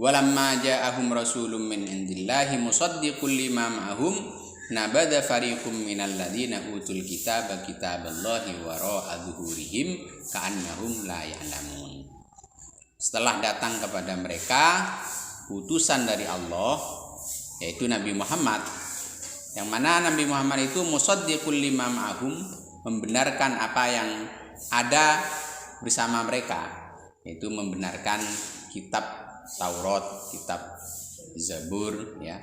Walamma ja'ahum rasulun min indillahi musaddiqul lima ma'ahum nabadha fariqum minal ladzina utul kitaba kitaballahi wara'a zuhurihim ka'annahum la ya'lamun. Setelah datang kepada mereka utusan dari Allah, yaitu Nabi Muhammad, yang mana Nabi Muhammad itu musaddiqul lima ma'ahum, membenarkan apa yang ada bersama mereka, yaitu membenarkan kitab Taurat, kitab Zabur, ya.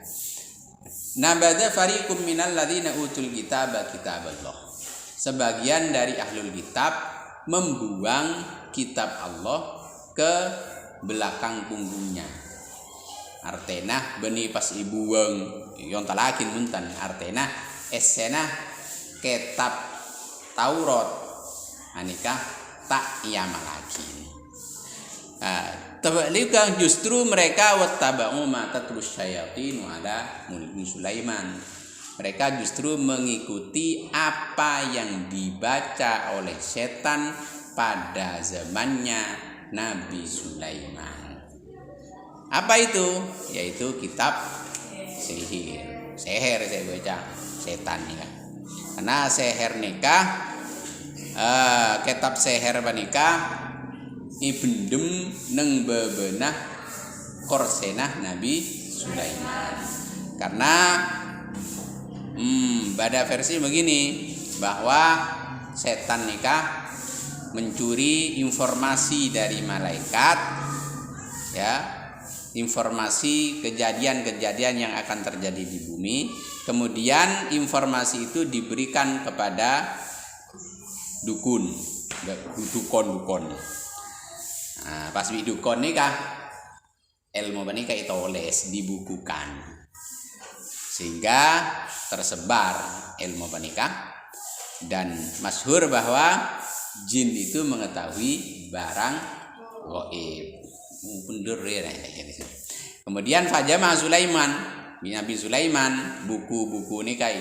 Nabadha fariqum minal ladzina utul kitaba kitaballah. Sebagian dari ahlul kitab membuang kitab Allah ke belakang punggungnya. Artena beni pas ibuang yon talakin muntan artena esena kitab Taurat anika tak yamalakin. Tabalika justru mereka wattaba'u ma tatlus syayatin ala mulki Sulaiman. Mereka justru mengikuti apa yang dibaca oleh setan pada zamannya Nabi Sulaiman. Apa itu? Yaitu kitab sihir. Seher saya baca setan ya. Karena seher nikah kitab seher nikah ibendem neng bebenah korsenah Nabi Sulaiman. Karena pada versi begini, bahwa setan nikah mencuri informasi dari malaikat, ya, informasi kejadian-kejadian yang akan terjadi di bumi. Kemudian informasi itu diberikan kepada dukun. Nah, pas bidukon nikah ilmu menikah itu oles dibukukan sehingga tersebar ilmu menikah, dan masyhur bahwa jin itu mengetahui barang gaib. Bener ya. Kemudian fajama Sulaiman, Nabi Sulaiman buku-buku nikah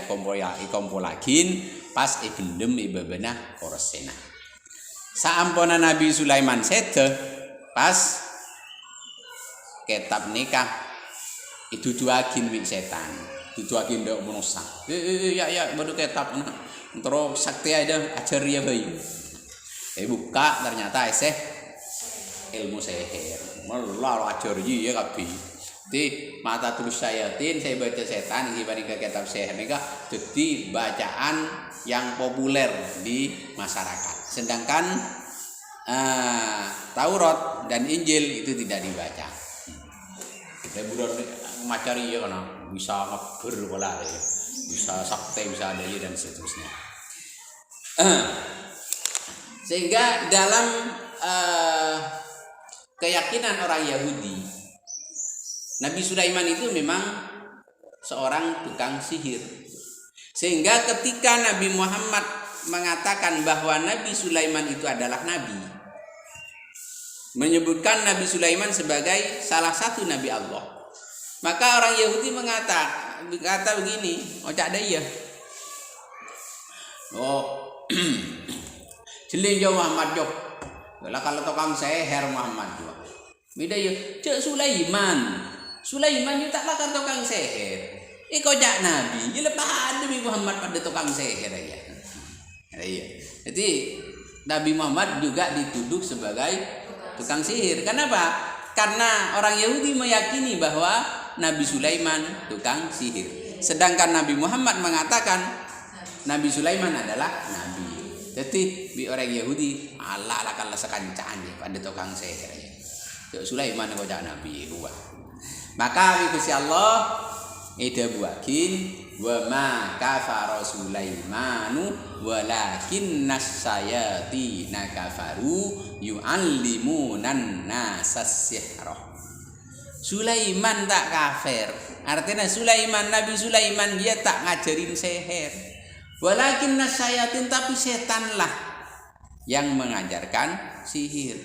ikompolakin pas ibendem ibebenah korsena. Saampona Nabi Sulaiman sete pas kitab nikah itu tuakin wik setan, tuakin dak menusa. Ya baru kitab nah. Terus sakti ada ajaria bayi. Buka ternyata ilmu sihir. Malah ajaria ya kabeh. Di mata terus syayatin saya baca setan iki bari kitab sihir nikah jadi bacaan yang populer di masyarakat. Sedangkan Taurat dan Injil itu tidak dibaca. Saya budak macari ya karena bisa ngeber bola ya, bisa sakte, bisa ada dan seterusnya. Sehingga dalam keyakinan orang Yahudi, Nabi Sulaiman itu memang seorang tukang sihir. Sehingga ketika Nabi Muhammad mengatakan bahwa Nabi Sulaiman itu adalah nabi, menyebutkan Nabi Sulaiman sebagai salah satu nabi Allah, maka orang Yahudi berkata begini, ocak daya, jelin jo Muhammad jo, kalau tukang seher Muhammad jo, beda ya, cek Sulaiman itu taklah kan tukang seher, ocak nabi, jadi lepas Nabi Muhammad pada tukang seher aja. Iya. Jadi Nabi Muhammad juga dituduh sebagai tukang sihir. Kenapa? Karena orang Yahudi meyakini bahwa Nabi Sulaiman tukang sihir. Sedangkan Nabi Muhammad mengatakan Nabi Sulaiman adalah nabi. Jadi bi orang Yahudi Allah kalau sekancane pada tukang sihir. Sulaiman kok nabi buah. Maka Gusti Allah ida buakin wa ma kafara Sulaimanu walakinnas sayatina kafaru yu'allimunan nasas sihra. Sulaiman tak kafir, artinya Nabi Sulaiman dia tak ngajarin sihir. Walakinnas sayatin, tapi setanlah yang mengajarkan sihir.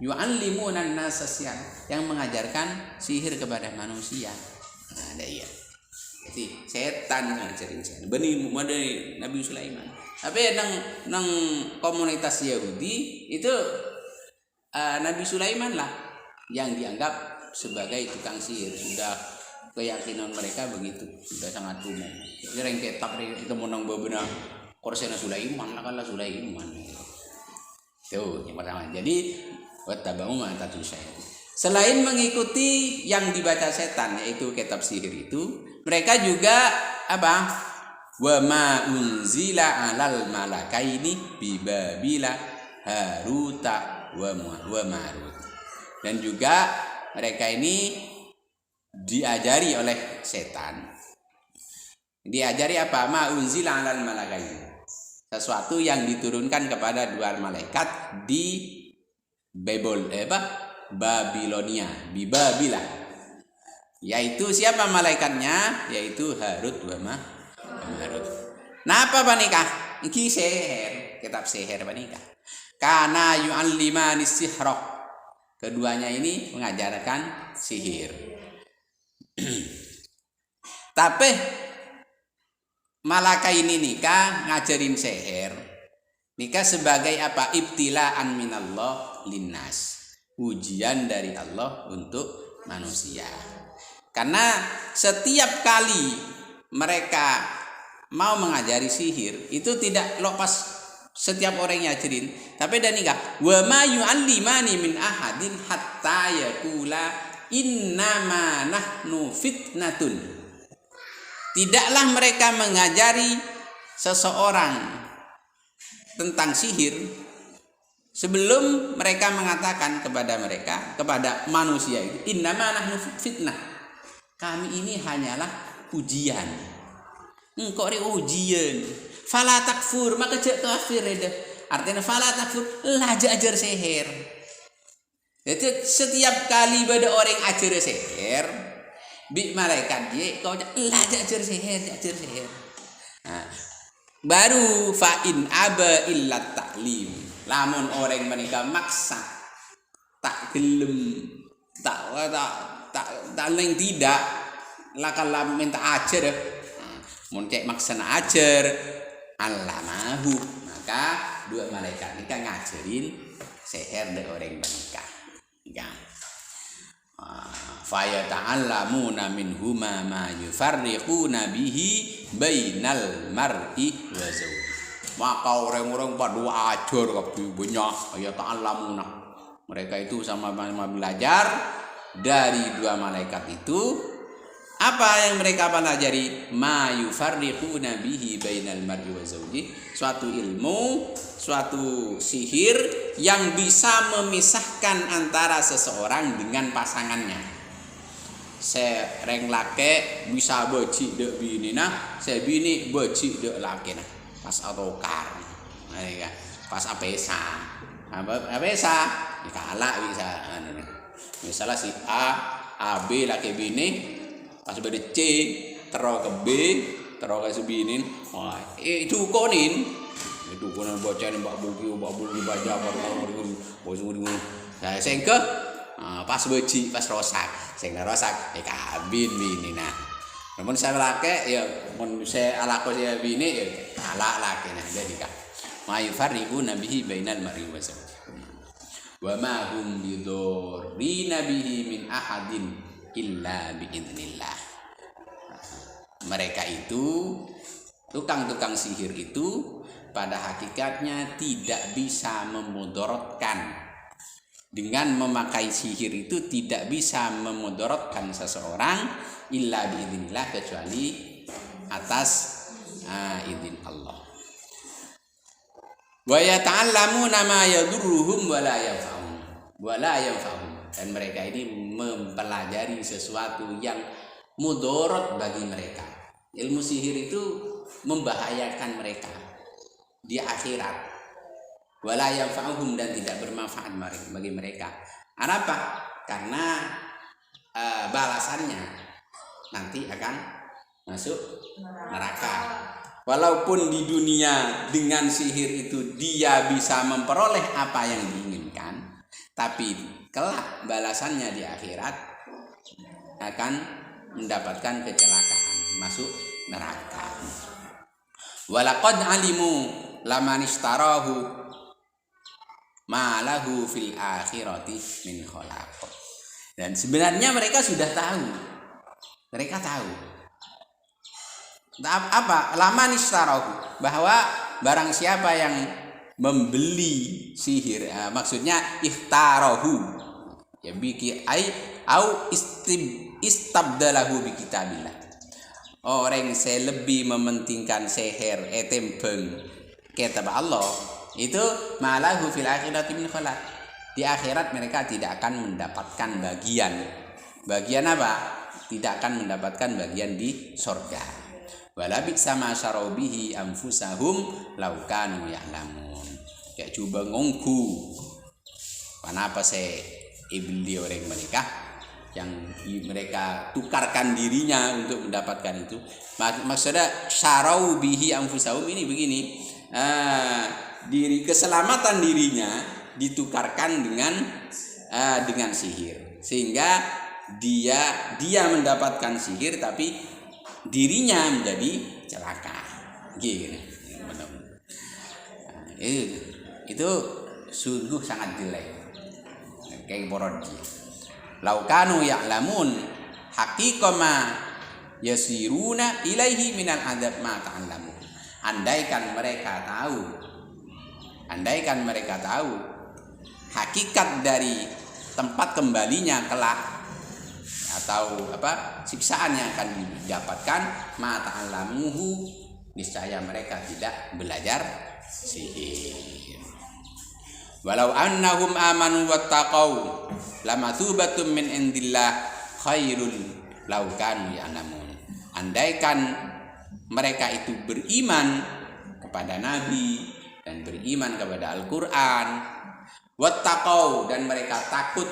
Yu'allimunan nasas sihra, yang mengajarkan sihir kepada manusia. Nah, ada iya. Jadi setan ngajarin setan. Benih dari Nabi Sulaiman. Tapi nang komunitas Yahudi itu Nabi Sulaiman lah yang dianggap sebagai tukang sihir. Sudah keyakinan mereka begitu, sudah sangat umum. Jadi yang kitab itu menang bebenah Korsena Sulaiman lah kalau Sulaiman. Tuh yang pertama. Jadi wattaba'u ma tatlu syaitan. Selain mengikuti yang dibaca setan yaitu kitab sihir itu, mereka juga apa? Wa ma unzila 'alal malakaini bi Babila Haruta wa Marut. Dan juga mereka ini diajari oleh setan. Diajari apa? Ma unzila 'alal malakaini. Sesuatu yang diturunkan kepada dua malaikat di Babilonia, di Babila. Yaitu siapa malaikatnya? Yaitu Harut wa Marut. Napa panikah? Iki sihir, kitab sihir panikah. Kana yu'allimani sihra. Keduanya ini mengajarkan sihir. Tapi malaikat ini nikah ngajarin sihir. Nikah sebagai apa? Ibtilaan minallah linnas. Ujian dari Allah untuk manusia. Karena setiap kali mereka mau mengajari sihir itu tidak lepas setiap orang yang ngajarin. Tapi dan nikah wa ma yu'allimani min ahadin hatta yaqula innama nahnu fitnatun. Tidaklah mereka mengajari seseorang tentang sihir sebelum mereka mengatakan kepada manusia itu innama nahnu fitnah. Kami ini hanyalah ujian. Engkau ujian. Fala takfur, maka cek kafir dah. Artinya fala takfur, lah ajar sihir. Jadi setiap kali pada orang ajar sihir, bi malaikat dia kau lah ajar sihir. Nah, baru fa'in aba illa ta'lim. Lamun orang menikah maksa tak gelem tak leng tidak lakalam minta ajar mun cek maksana ajar allamahu, maka dua malaikat nikah ngajarin sihir dari orang menikah ya. Fa yata'allamuna minhuma ma yufarriquna bihi bainal mar'i wa zawji. Maka orang-orang pada ajar kabeh banyak ya ta'allamuna. Mereka itu sama-sama belajar dari dua malaikat itu. Apa yang mereka pelajari? Ma yufarriquna bihi bainal mar'i wa zawji. Suatu ilmu, suatu sihir yang bisa memisahkan antara seseorang dengan pasangannya. Sereng laki bisa beci dek bini nah, sebini beci dek laki nah. Pas atokar, pas apesa, kalah bisa. Misalnya si A B laki bini, pas beda C terus ke B, terus ke si bini, wah itu konin bacain mbak buki baca saya sengke, pas beci pas rosak, sengke rosak, kabin bini nah. Namun saya laki ya, mun saya alako saya bini ya kalah laki nah jadi kan. Mayufarriquna bihi bainal mar'i wa zawji. Wa ma hum bidurrina bihi min ahadin illa biidznillah. Mereka itu tukang-tukang sihir itu pada hakikatnya tidak bisa memudaratkan. Dengan memakai sihir itu tidak bisa memudaratkan seseorang illa biidznillah, kecuali atas izin Allah. Wa yata'allamuna ma yadurruhum wa la yanfa'uhum. Dan mereka ini mempelajari sesuatu yang mudarat bagi mereka. Ilmu sihir itu membahayakan mereka di akhirat. Wa la yanfa'uhum, dan tidak bermanfaat bagi mereka. Kenapa? Karena balasannya nanti akan masuk neraka. Walaupun di dunia dengan sihir itu dia bisa memperoleh apa yang diinginkan, tapi kelak balasannya di akhirat akan mendapatkan kecelakaan, masuk neraka. Walaqad alimu laman ishtarahu ma lahu fil akhirati min khalaq. Dan sebenarnya mereka sudah tahu. Mereka tahu. Apa? Laman istarahu, bahwa barang siapa yang membeli sihir, maksudnya ihtarahu, ya biki au istabdalahu bi kitabillah. Orang yang lebih mementingkan sihir etembeng kitab Allah, itu malahu fil akhirati min khalaq. Di akhirat mereka tidak akan mendapatkan bagian. Bagian apa? Tidak akan mendapatkan bagian di surga. Wala bi'sa ma syarau bihi anfusahum law kanu ya'lamun. Ya coba ngongku. Kenapa saya ibli orang mereka yang mereka tukarkan dirinya untuk mendapatkan itu? Maksudnya syarau bihi anfusahum ini begini. Keselamatan dirinya ditukarkan dengan sihir, sehingga dia mendapatkan sihir tapi dirinya menjadi celaka. Gitu. Itu sungguh sangat jelek. Kayak borodi. Laukanu ya'lamun haqiqama yasiruna ilaihi minal adab ma ta'lamu. Andaikan mereka tahu hakikat dari tempat kembalinya kelak atau siksaan yang akan didapatkan, ma ta'lamuhu, niscaya mereka tidak belajar sihir. Walau annahum amanu wattaqau lamathubatun min indillah khairul law kanu ya'lamun. Andaikan mereka itu beriman kepada Nabi dan beriman kepada Al-Quran, wattaqau, dan mereka takut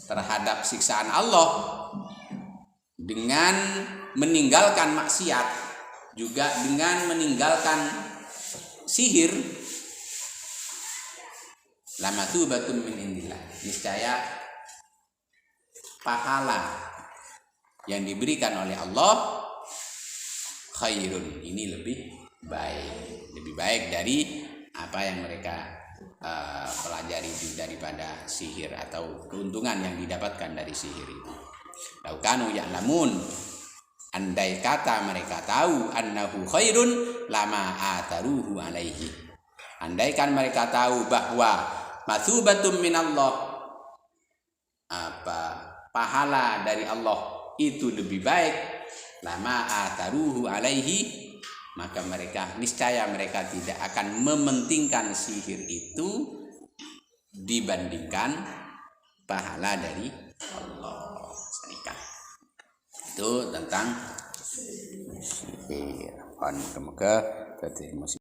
terhadap siksaan Allah dengan meninggalkan maksiat, juga dengan meninggalkan sihir, lamathubatun min indillah, niscaya pahala yang diberikan oleh Allah khairun, ini lebih baik dari apa yang mereka pelajari daripada sihir atau keuntungan yang didapatkan dari sihir itu. Laukanu ya'lamun, andai kata mereka tahu, annahu khairun lama ataruhu alaihi, andaikan mereka tahu bahwa matsubatum minallah, pahala dari Allah itu lebih baik, lama ataruhu alaihi, maka niscaya mereka tidak akan mementingkan sihir itu dibandingkan pahala dari Allah. Itu tentang sihir. Semoga